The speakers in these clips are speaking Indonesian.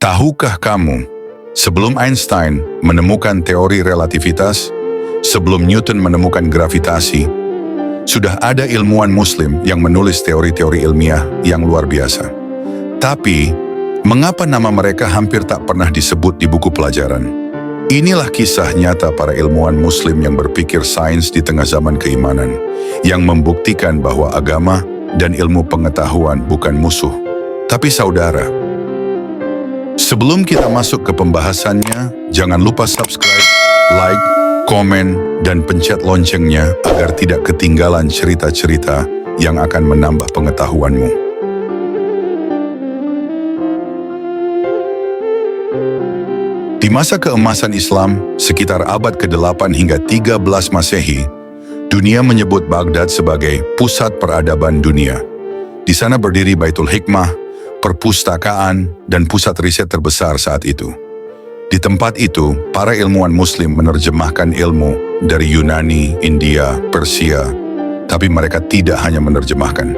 Tahukah kamu, sebelum Einstein menemukan teori relativitas, sebelum Newton menemukan gravitasi, sudah ada ilmuwan Muslim yang menulis teori-teori ilmiah yang luar biasa. Tapi, mengapa nama mereka hampir tak pernah disebut di buku pelajaran? Inilah kisah nyata para ilmuwan Muslim yang berpikir sains di tengah zaman keimanan, yang membuktikan bahwa agama dan ilmu pengetahuan bukan musuh, tapi saudara. Sebelum kita masuk ke pembahasannya, jangan lupa subscribe, like, komen, dan pencet loncengnya agar tidak ketinggalan cerita-cerita yang akan menambah pengetahuanmu. Di masa keemasan Islam, sekitar abad ke-8 hingga 13 Masehi, dunia menyebut Baghdad sebagai pusat peradaban dunia. Di sana berdiri Baitul Hikmah, perpustakaan, dan pusat riset terbesar saat itu. Di tempat itu, para ilmuwan Muslim menerjemahkan ilmu dari Yunani, India, Persia, tapi mereka tidak hanya menerjemahkan.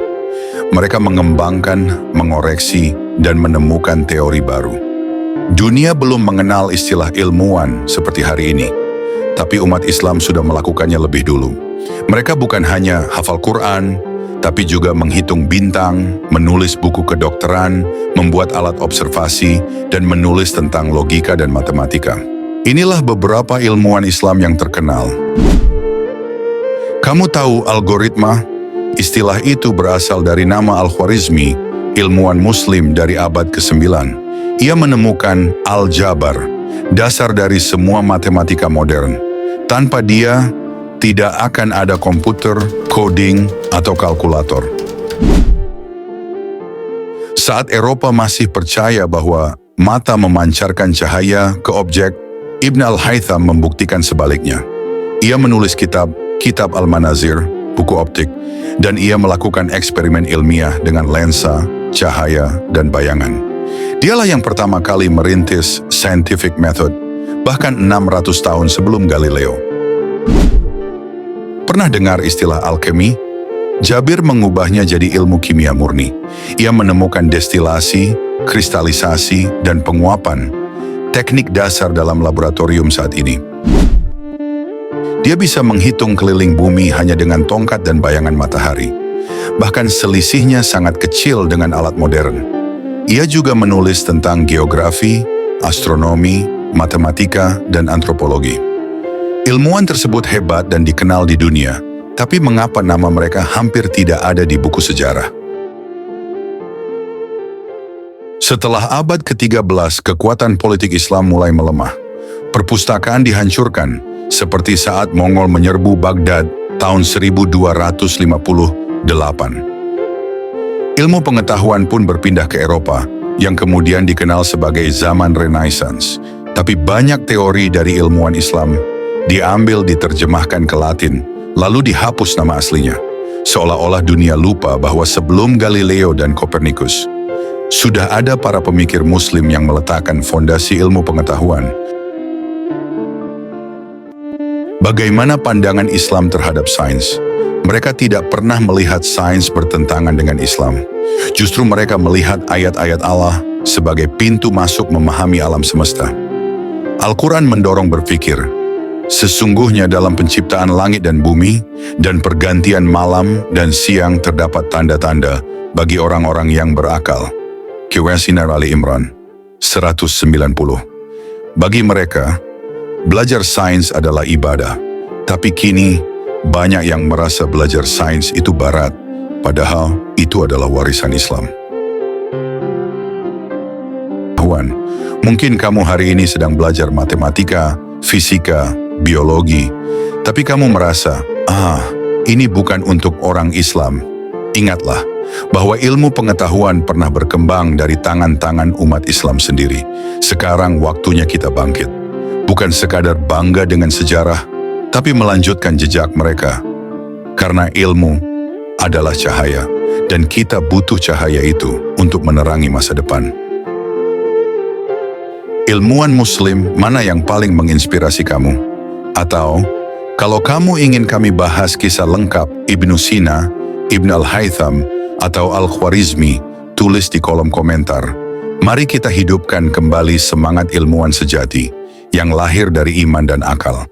Mereka mengembangkan, mengoreksi, dan menemukan teori baru. Dunia belum mengenal istilah ilmuwan seperti hari ini, tapi umat Islam sudah melakukannya lebih dulu. Mereka bukan hanya hafal Quran, tapi juga menghitung bintang, menulis buku kedokteran, membuat alat observasi, dan menulis tentang logika dan matematika. Inilah beberapa ilmuwan Islam yang terkenal. Kamu tahu algoritma? Istilah itu berasal dari nama Al-Khwarizmi, ilmuwan Muslim dari abad ke-9. Ia menemukan aljabar, dasar dari semua matematika modern. Tanpa dia, tidak akan ada komputer, coding, atau kalkulator. Saat Eropa masih percaya bahwa mata memancarkan cahaya ke objek, Ibn al-Haytham membuktikan sebaliknya. Ia menulis kitab Al-Manazir, buku optik, dan ia melakukan eksperimen ilmiah dengan lensa, cahaya, dan bayangan. Dialah yang pertama kali merintis scientific method, bahkan 600 tahun sebelum Galileo. Pernah dengar istilah alkemi? Jabir mengubahnya jadi ilmu kimia murni. Ia menemukan destilasi, kristalisasi, dan penguapan, teknik dasar dalam laboratorium saat ini. Dia bisa menghitung keliling bumi hanya dengan tongkat dan bayangan matahari. Bahkan selisihnya sangat kecil dengan alat modern. Ia juga menulis tentang geografi, astronomi, matematika, dan antropologi. Ilmuwan tersebut hebat dan dikenal di dunia, tapi mengapa nama mereka hampir tidak ada di buku sejarah? Setelah abad ke-13, kekuatan politik Islam mulai melemah. Perpustakaan dihancurkan, seperti saat Mongol menyerbu Baghdad tahun 1258. Ilmu pengetahuan pun berpindah ke Eropa, yang kemudian dikenal sebagai zaman Renaissance. Tapi banyak teori dari ilmuwan Islam diambil diterjemahkan ke Latin, lalu dihapus nama aslinya. Seolah-olah dunia lupa bahwa sebelum Galileo dan Copernicus, sudah ada para pemikir Muslim yang meletakkan fondasi ilmu pengetahuan. Bagaimana pandangan Islam terhadap sains? Mereka tidak pernah melihat sains bertentangan dengan Islam. Justru mereka melihat ayat-ayat Allah sebagai pintu masuk memahami alam semesta. Al-Quran mendorong berpikir, sesungguhnya dalam penciptaan langit dan bumi, dan pergantian malam dan siang terdapat tanda-tanda bagi orang-orang yang berakal. Sinar Ali Imran 190. Bagi mereka, belajar sains adalah ibadah. Tapi kini, banyak yang merasa belajar sains itu barat, padahal itu adalah warisan Islam. Mungkin kamu hari ini sedang belajar matematika, fisika, biologi, tapi kamu merasa, ini bukan untuk orang Islam. Ingatlah bahwa ilmu pengetahuan pernah berkembang dari tangan-tangan umat Islam sendiri. Sekarang waktunya kita bangkit. Bukan sekadar bangga dengan sejarah, tapi melanjutkan jejak mereka. Karena ilmu adalah cahaya, dan kita butuh cahaya itu untuk menerangi masa depan. Ilmuwan Muslim mana yang paling menginspirasi kamu? Atau, kalau kamu ingin kami bahas kisah lengkap Ibnu Sina, Ibn al-Haytham, atau Al-Khwarizmi, tulis di kolom komentar. Mari kita hidupkan kembali semangat ilmuwan sejati yang lahir dari iman dan akal.